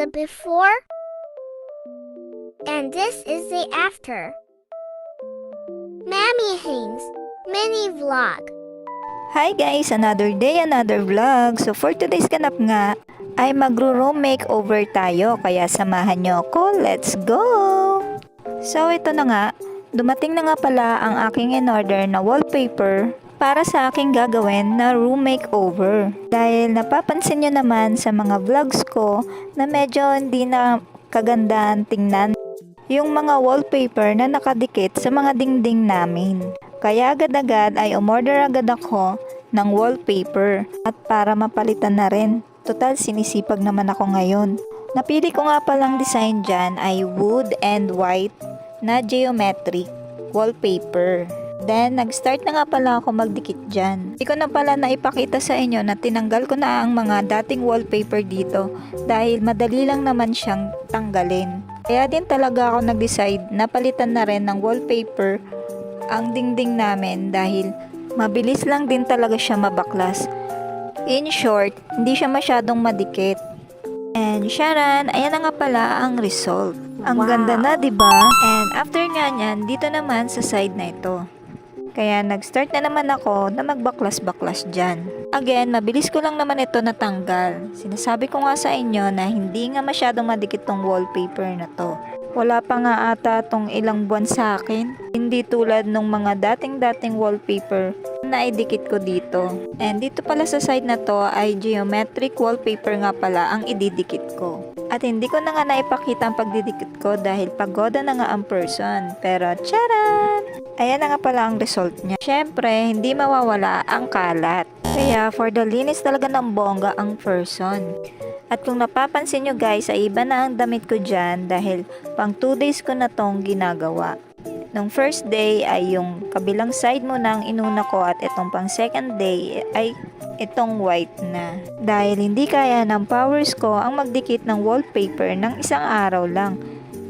the before, and this is the after. Mammy Haynes mini vlog. Hi guys! Another day, another vlog. So for today's ganap nga, ay magro-room makeover tayo. Kaya samahan nyo ako. Let's go! So ito na nga, dumating na nga pala ang aking in-order na wallpaper para sa aking gagawin na room makeover. Dahil napapansin nyo naman sa mga vlogs ko na medyo hindi na kagandahan tingnan yung mga wallpaper na nakadikit sa mga dingding namin. Kaya agad-agad ay umorder agad ako ng wallpaper at para mapalitan na rin. Total sinisipag naman ako ngayon. Napili ko nga palang design dyan ay wood and white na geometric wallpaper. Then, nag-start na nga pala ako magdikit dyan. Hindi ko na pala naipakita sa inyo na tinanggal ko na ang mga dating wallpaper dito dahil madali lang naman siyang tanggalin. Kaya din talaga ako nag-decide na palitan na rin ng wallpaper ang dingding namin dahil mabilis lang din talaga siya mabaklas. In short, hindi siya masyadong madikit. And Sharon, ayan na nga pala ang result. Ang ganda na, 'di ba? And after nga niyan, dito naman sa side na ito. Kaya nag-start na naman ako na magbaklas-baklas dyan. Again, mabilis ko lang naman ito natanggal. Sinasabi ko nga sa inyo na hindi nga masyadong madikit tong wallpaper na to. Wala pa nga ata tong ilang buwan sa akin. Hindi tulad nung mga dating-dating wallpaper na idikit ko dito. And dito pala sa side na to ay geometric wallpaper nga pala ang ididikit ko. At hindi ko na nga naipakita ang pagdidikit ko dahil pagoda na nga ang person. Pero charan! Ayan na nga pala ang result niya. Syempre, hindi mawawala ang kalat. Kaya for the linis talaga ng bongga ang person. At kung napapansin nyo guys, ay iba na ang damit ko dyan dahil pang 2 days ko na tong ginagawa. Nung first day ay yung kabilang side mo na ang inuna ko at itong pang second day ay itong white na. Dahil hindi kaya ng powers ko ang magdikit ng wallpaper ng isang araw lang.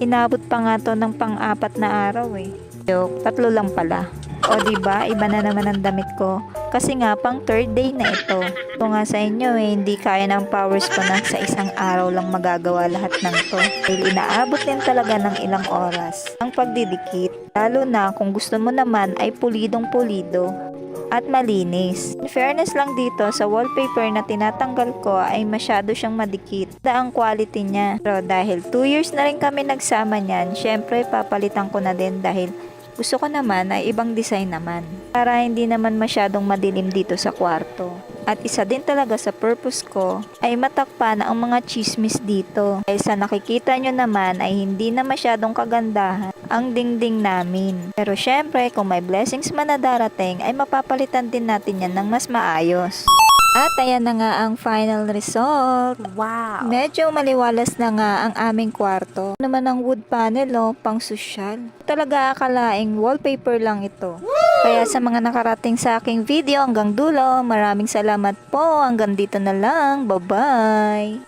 Inabot pa nga to ng pang-4 na araw eh. Joke, 3 lang pala. O diba, iba na naman ang damit ko. Kasi nga, pang 3rd day na ito. Ito nga sa inyo eh, hindi kaya ng powers ko na sa isang araw lang magagawa lahat ng to. Dahil inaabot din talaga ng ilang oras ang pagdidikit. Lalo na kung gusto mo naman ay pulidong-pulido at malinis. In fairness lang dito, sa wallpaper na tinatanggal ko ay masyado siyang madikit. Ang quality niya. Pero dahil 2 years na rin kami nagsama niyan, syempre papalitan ko na din dahil gusto ko naman ay ibang design naman. Para hindi naman masyadong madilim dito sa kwarto. At isa din talaga sa purpose ko ay matakpan ang mga chismis dito. Dahil sa nakikita nyo naman ay hindi na masyadong kagandahan ang dingding namin. Pero syempre kung may blessings man na darating ay mapapalitan din natin yan ng mas maayos. At ayan na nga ang final result. Wow! Medyo maliwalas na nga ang aming kwarto. Ano naman ang wood panel pang sosyal. Talaga akalaing wallpaper lang ito. Kaya sa mga nakarating sa aking video hanggang dulo, maraming salamat po. Hanggang dito na lang. Bye-bye!